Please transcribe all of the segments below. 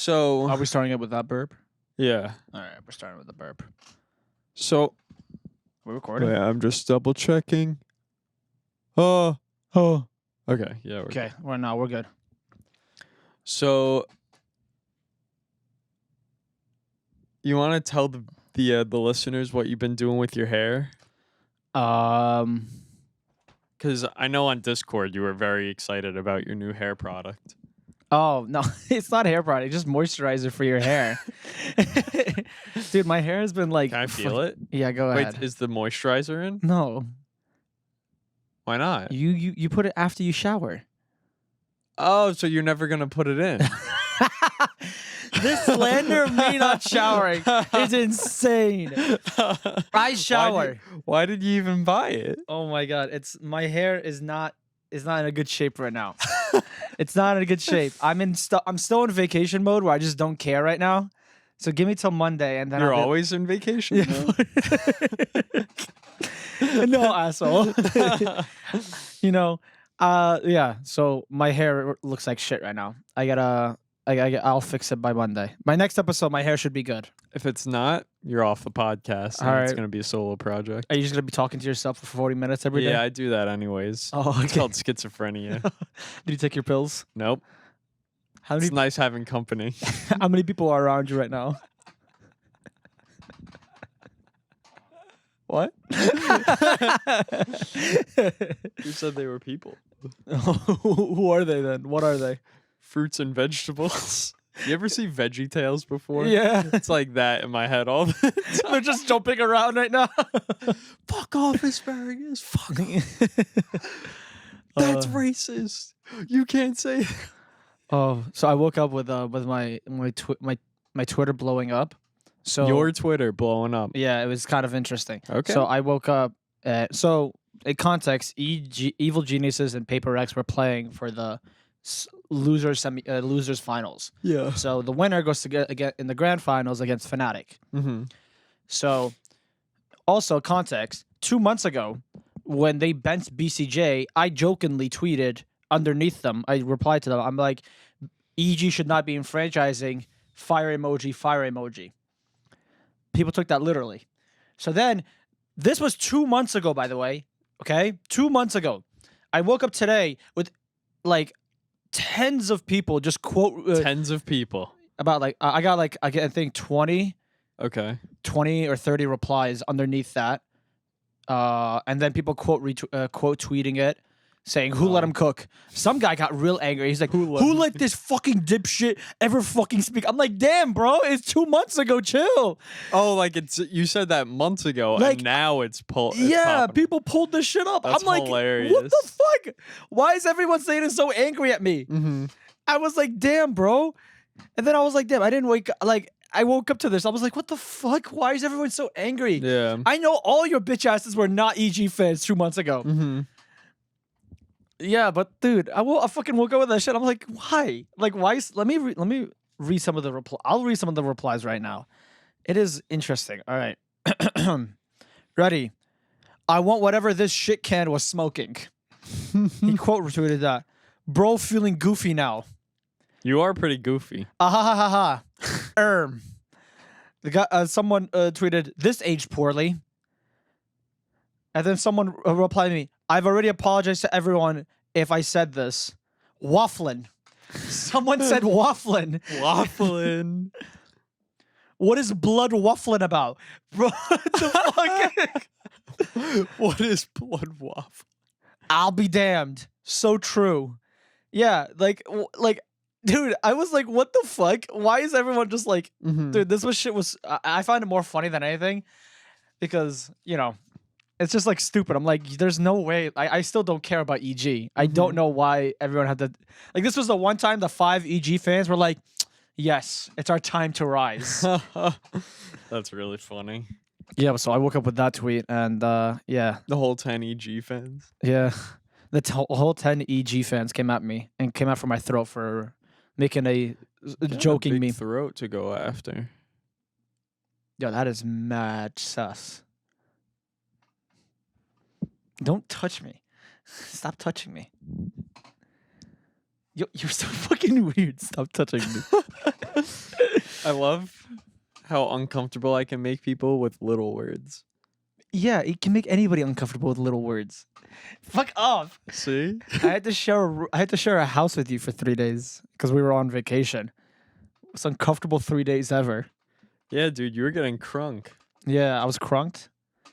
So Are we starting it with that burp? yeah. All right, we're starting with the burp. So We're recording. wait, I'm just double checking. Oh. Okay. Yeah. Okay, we're good. So you want to tell the listeners what you've been doing with your hair? Because I know on Discord you were very excited about your new hair product. Oh no, it's not hair product. It's just moisturizer for your hair. Dude, my hair has been like. Can I feel it? Yeah, go ahead. Wait, is the moisturizer in? No, Why not? you put it after you shower. Oh, so you're never gonna put it in? This slander of me not showering is insane. I shower. Why did you even buy it? Oh my god, my hair is not in a good shape right now. It's not in a good shape. I'm still in vacation mode where I just don't care right now. So give me till Monday and then You're always in vacation mode? No, asshole. Yeah. So my hair looks like shit right now. I'll fix it by Monday. My next episode, my hair should be good. If it's not, you're off the podcast. And it's going to be a solo project. Are you just going to be talking to yourself for 40 minutes every day? Yeah, I do that anyways. Oh, okay. It's called schizophrenia. Did you take your pills? Nope. It's nice having company. How many people are around you right now? What? Who said they were people? Who are they then? What are they? Fruits and vegetables. You ever see Veggie Tales before? Yeah. It's like that in my head all the time. They're just jumping around right now. Fuck off, asparagus. Fuck off. That's racist. You can't say that. Oh, so I woke up with my Twitter blowing up. So your Twitter blowing up. Yeah, it was kind of interesting. Okay. So I woke up so in context, Evil Geniuses and Paper X were playing for the losers finals. Yeah. So the winner goes to get in the grand finals against Fnatic. Mm-hmm. So also context, 2 months ago when they benched BCJ, I jokingly tweeted underneath them. I replied to them. I'm like, EG should not be in franchising. Fire emoji, fire emoji. People took that literally. So then, this was 2 months ago, by the way. Okay? 2 months ago. I woke up today with like tens of people just quote. Tens of people. About like, I think 20. Okay. 20 or 30 replies underneath that. And then people quote tweeting it, saying, who let him cook? Some guy got real angry. He's like, who let this fucking dipshit ever fucking speak? I'm like, damn, bro, it's 2 months ago, chill. Oh, like you said that months ago, like, and now it's yeah, people pulled this shit up. That's I'm like, hilarious. What the fuck? Why is everyone saying so angry at me? Mm-hmm. I was like, damn, bro. And then I was like, damn, I didn't wake up. Like, I woke up to this. I was like, what the fuck? Why is everyone so angry? Yeah. I know all your bitch asses were not EG fans 2 months ago. Mm-hmm. Yeah, but dude, I fucking woke up with that shit. I'm like, why? Like, why? Let me read some of the reply. I'll read some of the replies right now. It is interesting. All right, ready? I want whatever this shit can was smoking. He quote retweeted that. Bro, feeling goofy now. You are pretty goofy. Ha ha ha ha. The guy, someone tweeted this aged poorly, and then someone replied to me. I've already apologized to everyone if I said this. Wafflin. Someone said wafflin. Wafflin. What is blood wafflin about? Bro, what the fuck? What is blood waffle? I'll be damned. So true. Yeah, like, dude, I was like, what the fuck? Why is everyone just like, dude, this shit was, I find it more funny than anything because, it's just like stupid. I'm like, there's no way. I still don't care about EG. I don't know why everyone had to. Like, this was the one time the 5 EG fans were like, yes, it's our time to rise. That's really funny. Yeah, so I woke up with that tweet and yeah. The whole 10 EG fans. Yeah. The whole 10 EG fans came at me and came after my throat for making a joking meme. Throat to go after. Yo, that is mad sus. Don't touch me. Stop touching me. Yo, you're so fucking weird. Stop touching me. I love how uncomfortable I can make people with little words. Yeah, it can make anybody uncomfortable with little words. Fuck off. See? I had to share a house with you for 3 days because we were on vacation. It's uncomfortable 3 days ever. Yeah, dude, you were getting crunk. Yeah, I was crunked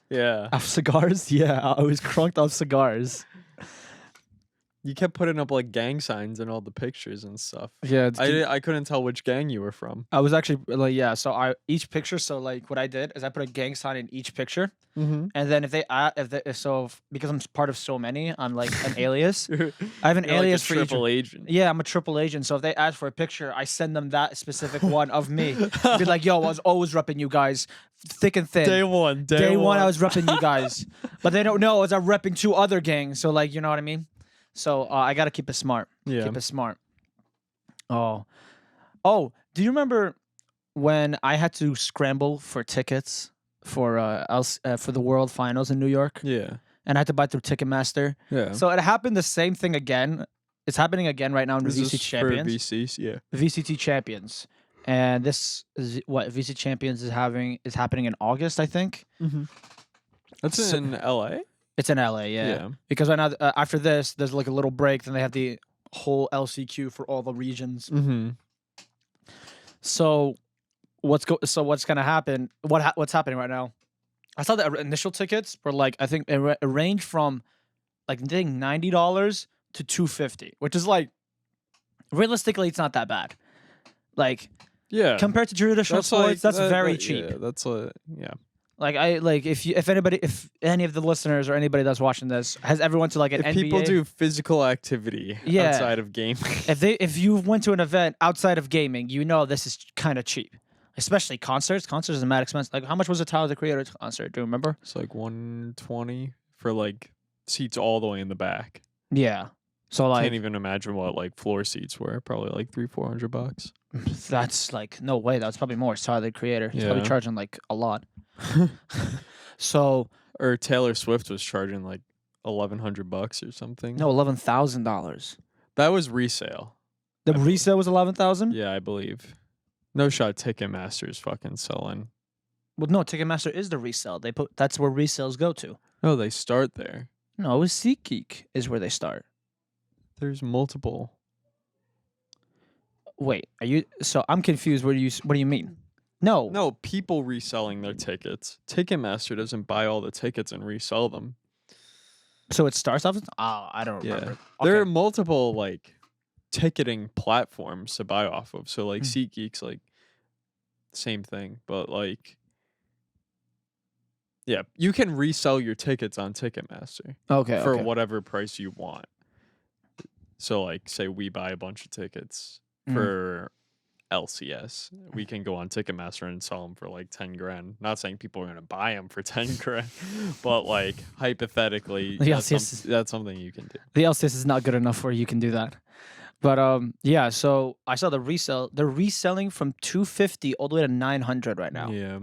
Yeah. off cigars. Yeah, I was crunked off cigars. You kept putting up like gang signs in all the pictures and stuff. Yeah, I couldn't tell which gang you were from. I was actually like, yeah. So each picture. So like, what I did is I put a gang sign in each picture, Mm-hmm. and then because I'm part of so many, I'm like an alias. I have an You're alias like a for each. triple agent. Yeah, I'm a triple agent. So if they ask for a picture, I send them that specific one of me. Be like, yo, I was always repping you guys, thick and thin. Day one. Day one, I was repping you guys, but they don't know as I'm repping 2 other gangs. So like, you know what I mean? So I gotta keep it smart. Yeah. Keep it smart. Oh, do you remember when I had to scramble for tickets for the World Finals in New York, Yeah. and I had to buy through Ticketmaster? Yeah. So it happened the same thing again. It's happening again right now in Is VC this Champions. for VCs? Yeah. VCT Champions, and this is what VC Champions is happening in August, I think. Mm-hmm. That's So- in LA? It's in LA, yeah. Because right now, after this, there's like a little break. Then they have the whole LCQ for all the regions. Mm-hmm. So, what's gonna happen? What's happening right now? I saw the initial tickets were like, I think it ranged from like I think $90 to $250, which is like realistically, it's not that bad. Like Yeah. compared to traditional sports, that's very cheap. Yeah, that's yeah. Like if any of the listeners or anybody that's watching this has ever went to like an If NBA, people do physical activity Yeah. outside of gaming. if you went to an event outside of gaming, you know this is kind of cheap. Especially concerts. Concerts is mad expensive. Like how much was a Tyler the Creator concert? Do you remember? It's like 120 for like seats all the way in the back. Yeah. So like Can't even imagine what like floor seats were. Probably like $300-400. that's like no way. That's probably more. It's Tyler the Creator. He's probably Yeah. charging like a lot. So Or Taylor Swift was charging like $1,100 or something. no, $11,000. That was resale. The I believe. resale was 11,000. Yeah, I believe. No shot Ticketmaster's fucking selling. Well, no, Ticketmaster is the resale. That's where resales go to. Oh, they start there. No, it was SeatGeek is where they start. There's multiple. Wait, are you? So I'm confused. What do you mean? No, No, people reselling their tickets. Ticketmaster doesn't buy all the tickets and resell them. So it starts off. I don't Yeah. remember. There are Okay. multiple like ticketing platforms to buy off of. So like Hmm. SeatGeek's like same thing, but like yeah, you can resell your tickets on Ticketmaster Okay. for okay. whatever price you want. So like say we buy a bunch of tickets Mhm. for LCS, we can go on Ticketmaster and sell them for like 10 grand. Not saying people are going to buy them for 10 grand, but like hypothetically, The that's, LCS that's something you can do. The LCS is not good enough where you can do that. But yeah. So I saw the resale. They're reselling from 250 all the way to 900 right now. Yeah.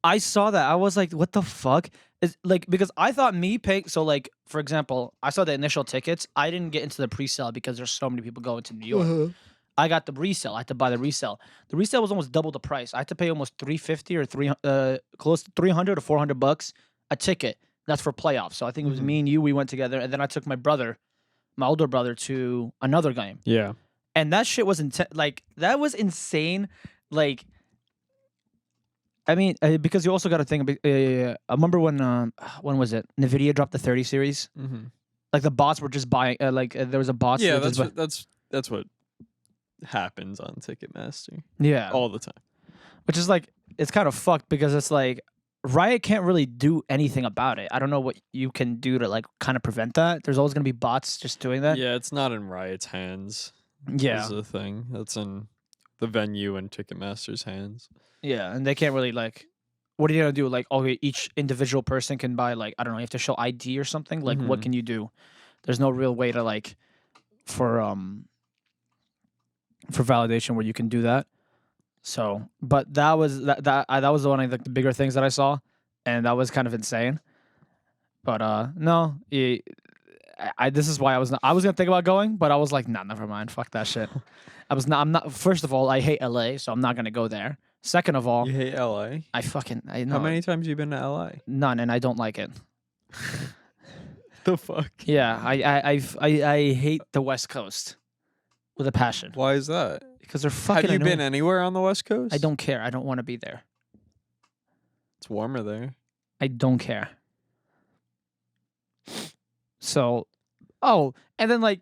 I saw that. I was like, what the fuck? It's like because I thought me paying. So like for example, I saw the initial tickets. I didn't get into the pre-sale because there's so many people going to New York. I got the resale. I had to buy the resale. The resale was almost double the price. I had to pay almost $350 or close to $300 to $400 a ticket. That's for playoffs. So I think it was Mhm. me and you. We went together, and then I took my older brother, to another game, Yeah. and that shit was like that was insane. Like, I mean, because you also got to think. I remember when was it? Nvidia dropped the 30 series. Mm-hmm. Like the bots were just buying. There was a bot. Yeah, that just that's what happens on Ticketmaster yeah. all the time. Which is like it's kind of fucked because it's like Riot can't really do anything about it. I don't know what you can do to like kind of prevent that. There's always gonna be bots just doing that. Yeah, it's not in Riot's hands. Yeah. Is the thing. That's in the venue and Ticketmaster's hands. Yeah, and they can't really like. What are you gonna do? Like, okay, each individual person can buy like I don't know. You have to show ID or something. Like, what Mhm. can you do? There's no real way to like for validation where you can do that. So, but that was that was one of the bigger things that I saw, and that was kind of insane. But no, this is why I was gonna think about going, but I was like, nah, never mind. Fuck that shit. I'm not. First of all, I hate LA, so I'm not gonna go there. Second of all, You hate LA? I know How many times you been to LA? none, and I don't like it. The fuck? Yeah, I hate the West Coast with a passion Why is that? because they're fucking. Have you been annoying. anywhere on the West Coast? I don't care. I don't want to be there. It's warmer there. I don't care. So, and then like,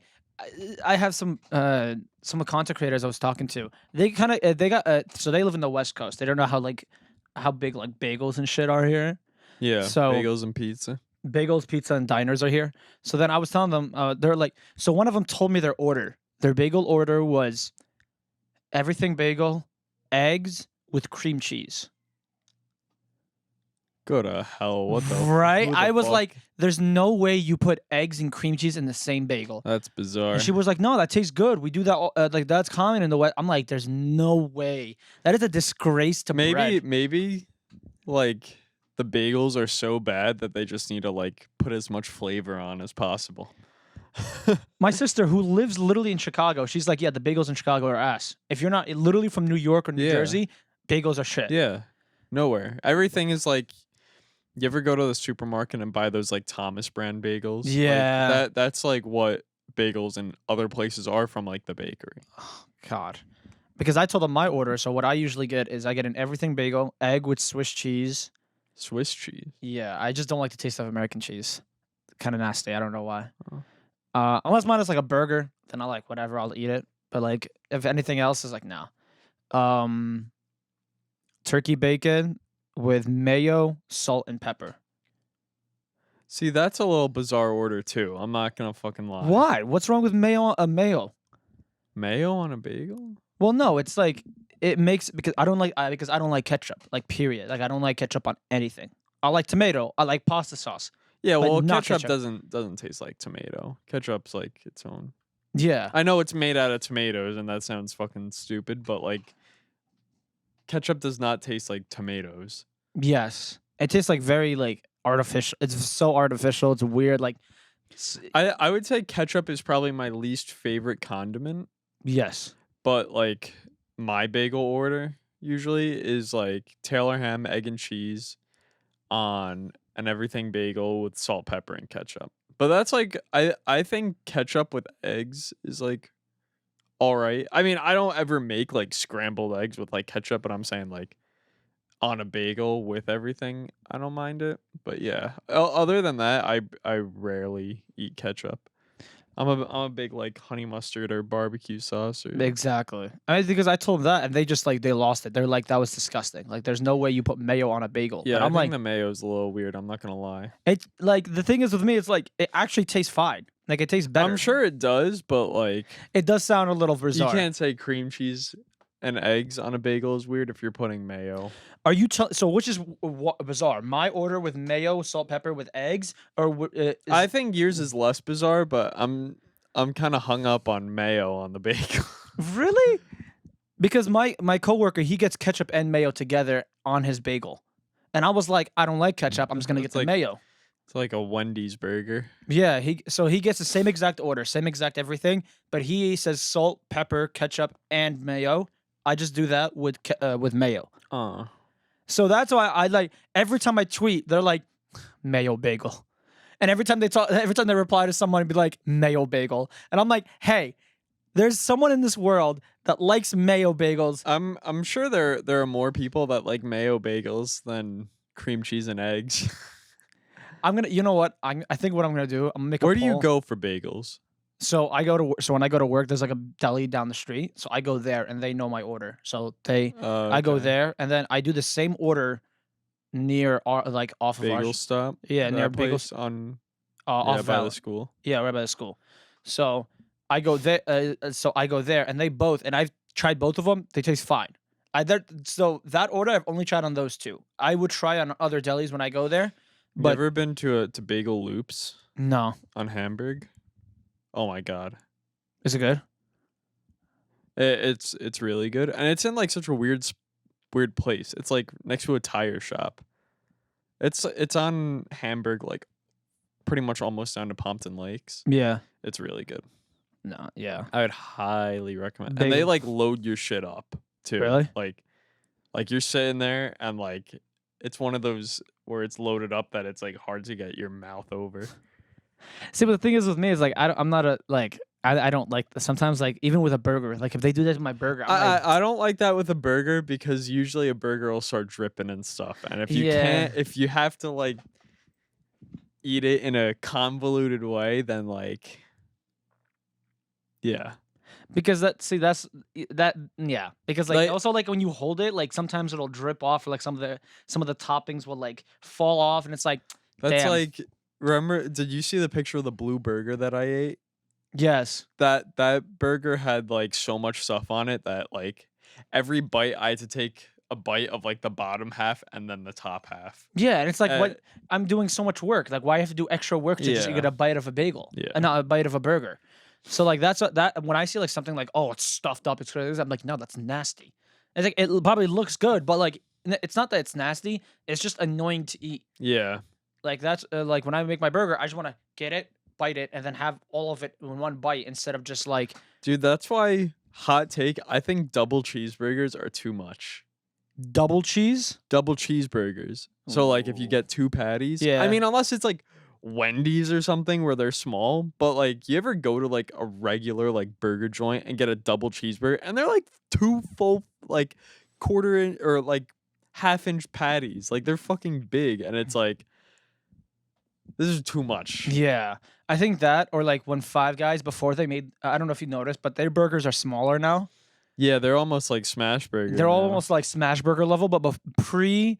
I have some content creators I was talking to. They kind of they got so they live in the West Coast. They don't know how big like bagels and shit are here. Yeah. So- bagels and pizza. Bagels, pizza, and diners are here. So then I was telling them, they're like, so one of them told me their order. Their bagel order was everything bagel, eggs with cream cheese. Go to hell. What the? Right? who the I was fuck? like, there's no way you put eggs and cream cheese in the same bagel. That's bizarre. And she was like, no, that tastes good. We do that. Like, that's common in the West. I'm like, there's no way. That is a disgrace to bread. Maybe, like the bagels are so bad that they just need to like put as much flavor on as possible. My sister, who lives literally in Chicago, she's like, yeah, the bagels in Chicago are ass. If you're not literally from New York or New Yeah. Jersey, bagels are shit. Yeah. Nowhere. Everything is like. You ever go to the supermarket and buy those like Thomas brand bagels? Like, Yeah. that's like what bagels in other places are from like the bakery. God. Because I told them my order. So what I usually get is I get an everything bagel, egg with Swiss cheese. Swiss cheese. Yeah, I just don't like the taste of American cheese. Kind of nasty. I don't know why. Oh. Unless mine is like a burger, then I like whatever. I'll eat it. But like if anything else is like no. Turkey bacon with mayo, salt, and pepper. See, that's a little bizarre order too. I'm not gonna fucking lie. Why? What's wrong with mayo? Mayo. Mayo on a bagel? Well, no, it's like it makes because I don't like ketchup. Like period. Like I don't like ketchup on anything. I like tomato. I like pasta sauce. Yeah, But well, not ketchup ketchup. doesn't taste like tomato. Ketchup's like its own. Yeah. I know it's made out of tomatoes, and that sounds fucking stupid, but like, ketchup does not taste like tomatoes. Yes. It tastes like very like artificial. It's so artificial. It's weird. Like I would say ketchup is probably my least favorite condiment. yes. But like my bagel order usually is like Taylor ham, egg and cheese on an everything bagel with salt, pepper, and ketchup. But that's like I think ketchup with eggs is like all right. I mean, I don't ever make like scrambled eggs with like ketchup, but I'm saying like on a bagel with everything, I don't mind it. But yeah, other than that, I rarely eat ketchup. I'm a big like honey mustard or barbecue sauce or Exactly. I mean, because I told them that and they just like they lost it. They're like that was disgusting. Like there's no way you put mayo on a bagel. yeah. And I I'm think like the mayo's a little weird. I'm not gonna lie. it's like the thing is with me, it's like it actually tastes fine. Like it tastes better. I'm sure it does, but like It does sound a little bizarre. you can't say cream cheese and eggs on a bagel is weird if you're putting mayo. Are you so? Which is bizarre? My order with mayo, salt, pepper with eggs, or I think yours is less bizarre, but I'm kind of hung up on mayo on the bagel. really? Because my coworker he gets ketchup and mayo together on his bagel, and I was like, I don't like ketchup. I'm just gonna get It's the like- mayo. It's like a Wendy's burger. Yeah, he gets the same exact order, same exact everything, but he says salt, pepper, ketchup, and mayo. I just do that with mayo. So that's why I like every time I tweet, they're like mayo bagel, and every time they reply to someone, it'd be like mayo bagel, and I'm like, hey, there's someone in this world that likes mayo bagels. I'm sure there are more people that like mayo bagels than cream cheese and eggs. You know what? I think what I'm gonna do. I'm gonna make. Where a do you poll. go for bagels? So when I go to work, there's like a deli down the street. So I go there, and they know my order. So I go Okay. there, and then I do the same order near our like off of Bagel our stop. yeah near that bagel place on off by Val- the school. yeah right by the school. So I go there. And they both, and I've tried both of them. They taste fine. So that order I've only tried on those two. I would try on other delis when I go there, You but ever been to Bagel Loops no. on Hamburg? Oh my god. Is it good? It's really good, and it's in like such a weird place. It's like next to a tire shop. It's on Hamburg like pretty much almost down to Pompton Lakes. Yeah. It's really good. No. Yeah. I would highly recommend. And they like load your shit up too. Really? Like you're sitting there and like it's one of those where it's loaded up that it's like hard to get your mouth over. See, but the thing is with me is like I'm not a like I don't like sometimes like even with a burger, like if they do that with my burger, I don't like that with a burger because usually a burger will start dripping and stuff. And if you if you have to like eat it in a convoluted way, then like yeah. Because because like also like when you hold it, like sometimes it'll drip off, or like some of the toppings will like fall off, and it's like that's damn. like remember, did you see the picture of the blue burger that I ate? Yes. That burger had like so much stuff on it that like every bite I had to take a bite of like the bottom half and then the top half. Yeah, and it's like what I'm doing so much work. Like why I have to do extra work to just get a bite of a bagel, and not a bite of a burger. So like that when I see like something like it's stuffed up, it's crazy, I'm like no, that's nasty. It's like it probably looks good, but like it's not that it's nasty. It's just annoying to eat. Yeah. Like that's like when I make my burger, I just want to get it, bite it, and then have all of it in one bite instead of just like. Dude, that's why hot take. I think double cheeseburgers are too much. Double cheese? Double cheeseburgers. So like if you get 2 patties. Yeah. I mean, unless it's like Wendy's or something where they're small, but like you ever go to like a regular like burger joint and get a double cheeseburger and they're like 2 full like quarter inch or like half-inch patties. Like they're fucking big and it's like this is too much. Yeah. I think that or like when Five Guys before they made I don't know if you noticed, but their burgers are smaller now. Yeah, they're almost like smash burger. They're almost like smash burger level, but pre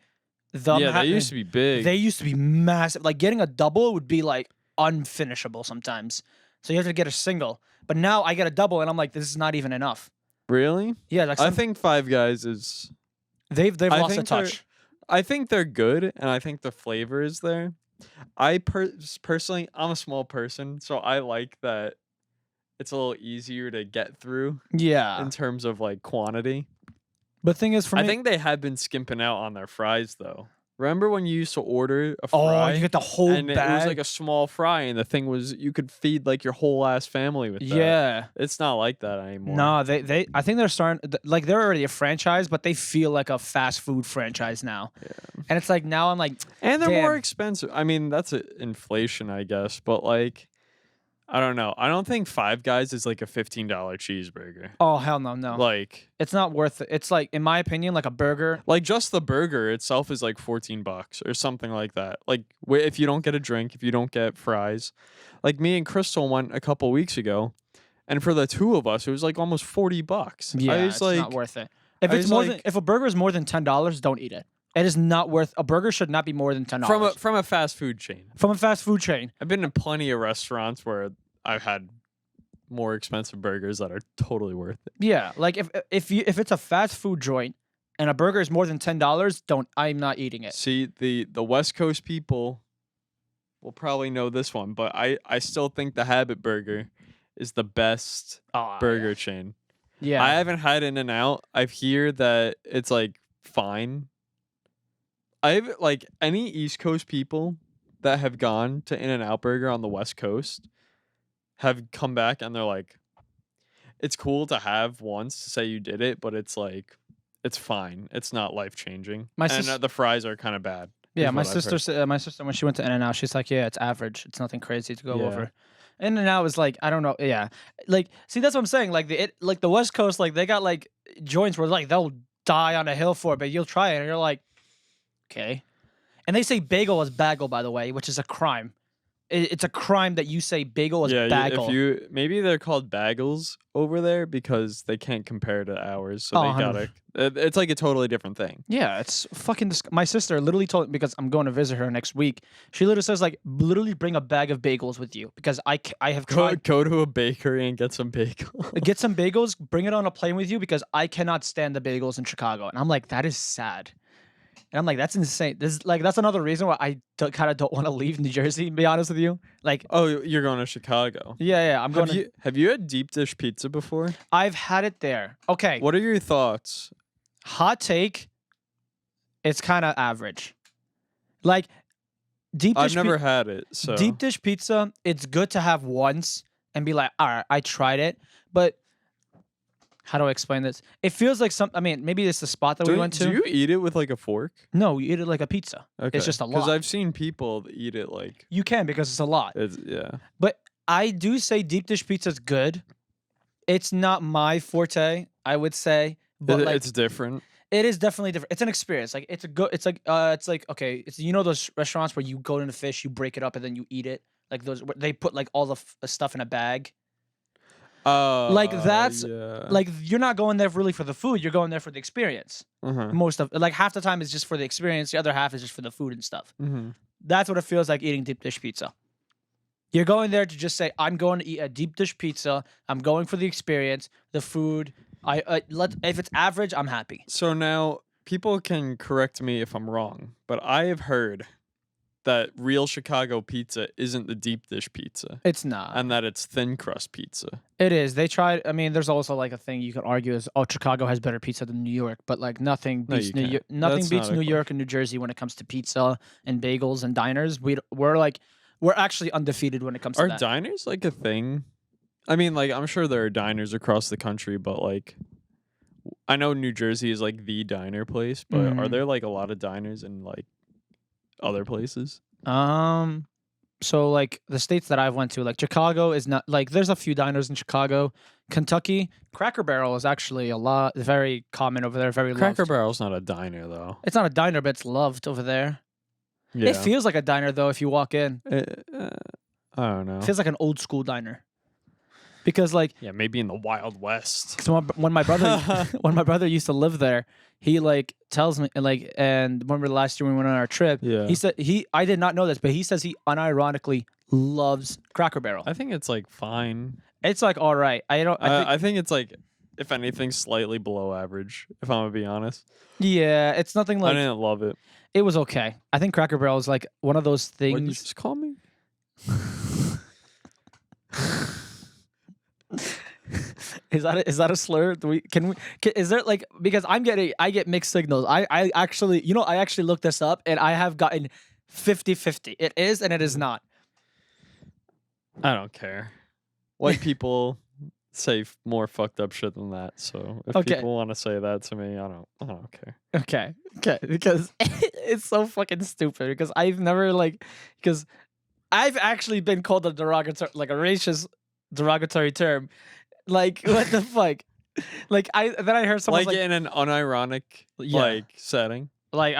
them they used to be big. They used to be massive. Like getting a double would be like unfinishable sometimes. So you have to get a single. But now I get a double and I'm like, this is not even enough. Really? Yeah, like I think Five Guys is they've lost a touch. I think they're good and I think the flavor is there. I personally I'm a small person, so I like that it's a little easier to get through. Yeah. In terms of like quantity. But thing is, for me, I think they had been skimping out on their fries though. Remember when you used to order a fry? Oh, you get the whole and bag? It was like a small fry, and the thing was you could feed like your whole ass family with that. Yeah, it's not like that anymore. No, they I think they're starting like they're already a franchise, but they feel like a fast food franchise now. Yeah. And it's like now I'm like, and they're more expensive. I mean, that's inflation, I guess, but like. I don't know. I don't think Five Guys is like a $15 cheeseburger. Oh, hell no. Like it's not worth it. It's like, in my opinion, like a burger. Like just the burger itself is like $14 or something like that. Like if you don't get a drink, if you don't get fries. Like me and Crystal went a couple weeks ago, and for the 2 of us, it was like almost $40. Yeah, it's like, not worth it. If it's more than if a burger is more than $10, don't eat it. It is not worth. A burger should not be more than $10 from a fast food chain. From a fast food chain. I've been in plenty of restaurants where I've had more expensive burgers that are totally worth it. Yeah, like if it's a fast food joint and a burger is more than $10, I'm not eating it. See, the West Coast people will probably know this one, but I still think the Habit Burger is the best burger chain. Yeah, I haven't had In-N-Out. I've heard that it's like fine. I've like any East Coast people that have gone to In-N-Out Burger on the West Coast have come back and they're like, it's cool to have once to say you did it, but it's like, it's fine. It's not life changing. And the fries are kind of bad. Yeah, my sister when she went to In-N-Out, she's like, yeah, it's average. It's nothing crazy to go over. In-N-Out is like, I don't know. Yeah, like see, that's what I'm saying. Like the West Coast, like they got like joints where like they'll die on a hill for it, but you'll try it and you're like. Okay. And they say bagel is bagel, by the way, which is a crime. It's a crime that you say bagel is bagel. Maybe they're called bagels over there because they can't compare to ours, so they gotta. It's like a totally different thing. Yeah, it's fucking. My sister literally told me because I'm going to visit her next week. She literally says like, literally bring a bag of bagels with you because I have tried. Go to a bakery and get some bagels. Get some bagels. Bring it on a plane with you because I cannot stand the bagels in Chicago, and I'm like, that is sad. And I'm like, that's insane. That's another reason why I kind of don't want to leave New Jersey, to be honest with you. Like, oh, you're going to Chicago. Yeah, I'm going Have you had deep dish pizza before? I've had it there. Okay. What are your thoughts? Hot take, it's kind of average. Like, Deep I've dish never had it, so deep dish pizza, it's good to have once and be like, all right, I tried it. But how do I explain this? It feels like I mean, maybe it's the spot that we went to. Do you eat it with like a fork? No, you eat it like a pizza. Okay. It's just a lot. Because I've seen people that eat it like You can because it's a lot. yeah. But I do say deep dish pizza is good. It's not my forte, I would say. But like, It's different. it is definitely different. It's an experience. Like it's a good. It's like okay. It's those restaurants where you go into fish, you break it up, and then you eat it. Like those, where they put like all the stuff in a bag. Like that's yeah. like you're not going there really for the food. You're going there for the experience. Most of like half the time is just for the experience. The other half is just for the food and stuff. That's what it feels like eating deep dish pizza. You're going there to just say, I'm going to eat a deep dish pizza. I'm going for the experience, the food. If it's average, I'm happy. So now people can correct me if I'm wrong, but I have heard that real Chicago pizza isn't the deep dish pizza. It's not. And that it's thin crust pizza. It is. They tried. I mean, there's also like a thing you could argue is, oh, Chicago has better pizza than New York, but like nothing beats New York. Nothing beats New York and New Jersey when it comes to pizza and bagels and diners. We're actually undefeated when it comes to that. Are diners like a thing? I mean, like I'm sure there are diners across the country, but like I know New Jersey is like the diner place, but are there like a lot of diners in like other places? So like the states that I've went to, like Chicago is not like there's a few diners in Chicago. Kentucky, Cracker Barrel is actually very common over there, very Cracker loved. Barrel's not a diner though. It's not a diner, but it's loved over there. Yeah. It feels like a diner though if you walk in. I don't know. It feels like an old school diner. Because like maybe in the Wild West. When my brother used to live there, he like tells me like, and remember last year when we went on our trip, he said I did not know this, but he says he unironically loves Cracker Barrel. I think it's like fine. It's like all right. I think it's like if anything slightly below average. If I'm gonna be honest. Yeah, it's nothing like. I didn't love it. It was okay. I think Cracker Barrel is like one of those things. What'd you just call me? Is that a slur? Is there like, because I get mixed signals. I actually looked this up and I have gotten 50-50. It is and it is not. I don't care. White people say more fucked up shit than that. So if people want to say that to me, I don't care. Okay. Because it's so fucking stupid. Because I've actually been called a derogatory, like a racist derogatory term. Like what the fuck? Like I heard someone like in an unironic like setting. Like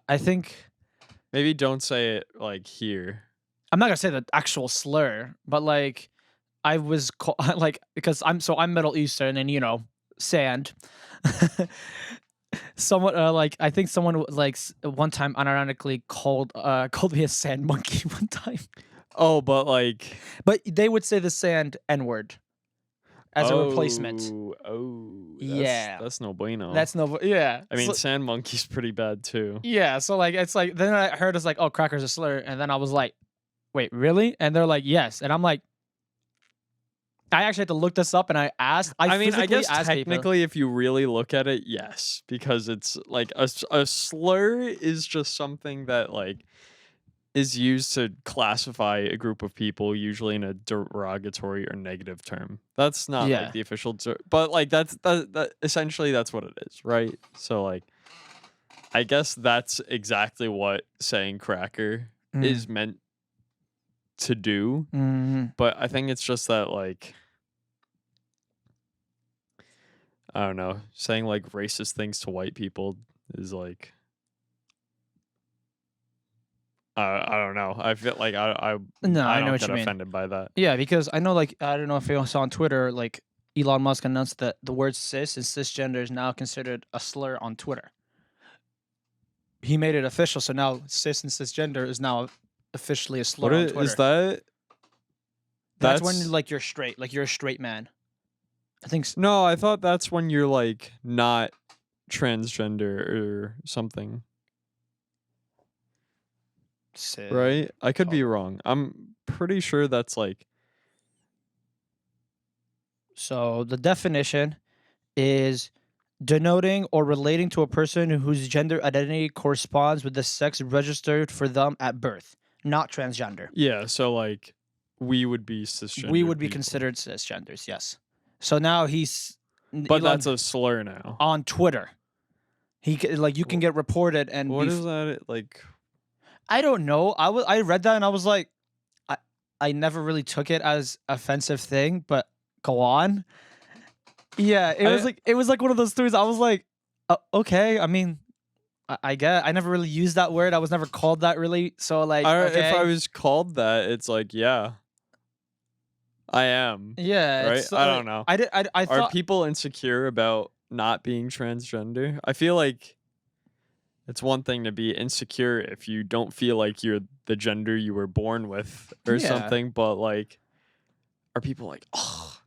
I think maybe don't say it like here. I'm not gonna say the actual slur, but like I was like, because I'm Middle Eastern and sand. Someone like I think someone like one time unironically called me a sand monkey one time. Oh, but they would say the sand N-word as a replacement. That's no bueno. I mean, sand monkey's pretty bad too. Yeah, so like it's like then I heard it's like, oh, cracker's a slur, and then I was like, wait, really? And they're like, yes, and I'm like, I actually had to look this up, and I asked. I mean, I guess technically, if you really look at it, yes, because it's like a slur is just something that like is used to classify a group of people, usually in a derogatory or negative term. That's not like the official, but like that essentially that's what it is, right? So like, I guess that's exactly what saying cracker is meant to do. But I think it's just that like, I don't know, saying like racist things to white people is like, I don't know. I feel like I know what get you mean. offended by that. Yeah, because I know, like, I don't know if you saw on Twitter, like Elon Musk announced that the word cis and cisgender is now considered a slur on Twitter. He made it official, so now cis and cisgender is now officially a slur on Twitter. Is that? That's when like you're straight, like you're a straight man. I think so. No, I thought that's when you're like not transgender or something. Right? I could be wrong. I'm pretty sure that's like. So the definition is denoting or relating to a person whose gender identity corresponds with the sex registered for them at birth. not transgender. Yeah, so like we would be cisgender. We would be people. considered cisgenders, yes. So now But Elon, that's a slur now. on Twitter. You can get reported and What is that like? I don't know. I read that and I was like, I never really took it as offensive thing, but go on. Yeah, it was like one of those stories. I was like, okay. I mean, I get. I never really used that word. I was never called that really. So like, okay. If I was called that, it's like, yeah, I am. Yeah, Right? I don't know. I thought Are people insecure about not being transgender? I feel like it's one thing to be insecure if you don't feel like you're the gender you were born with or Yeah. something, but like, are people like, oh,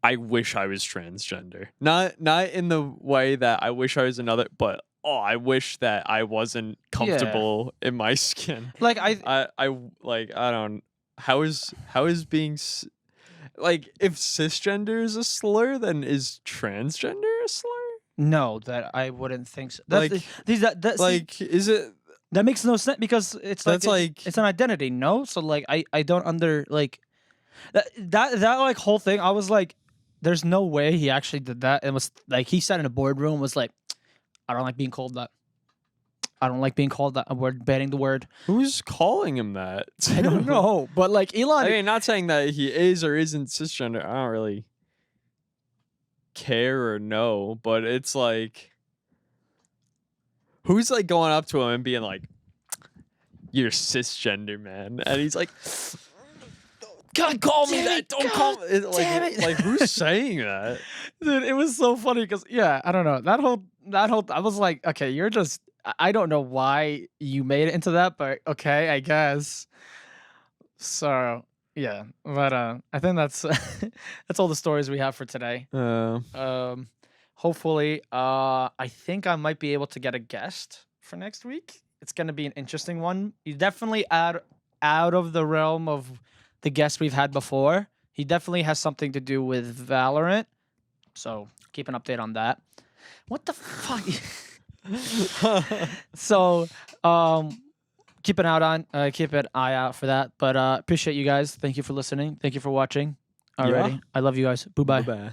I wish I was transgender? Not in the way that I wish I was another, but oh, I wish that I wasn't comfortable in my skin. like I like I don't. How is being like, if cisgender is a slur, then is transgender a slur? no, that I wouldn't think so. That's Like- see, Like, is it? that makes no sense because it's like That's like it's an identity, no? So like I don't like that like whole thing. I was like, there's no way he actually did that. It was like he sat in a boardroom was like, I don't like being called that. I don't like being called that. We're banning the word. who's calling him that? I don't know, but like Elon, I mean, not saying that he is or isn't cisgender. I don't really care or know, but it's like, who's like going up to him and being like, "You're cisgender, man," and he's like, "God, call me that! Don't call me." damn it. Like, who's saying that? dude, it was so funny because yeah, I don't know that whole. I was like, okay, you're just. I don't know why you made it into that, but okay, I guess. So yeah, but I think that's that's all the stories we have for today. Hopefully, I think I might be able to get a guest for next week. It's gonna be an interesting one. You definitely out of the realm of the guests we've had before. He definitely has something to do with Valorant. So keep an update on that. What the fuck? So keep an eye out for that. But appreciate you guys. Thank you for listening. Thank you for watching. Alrighty. Yeah. I love you guys. Bye bye. Bye.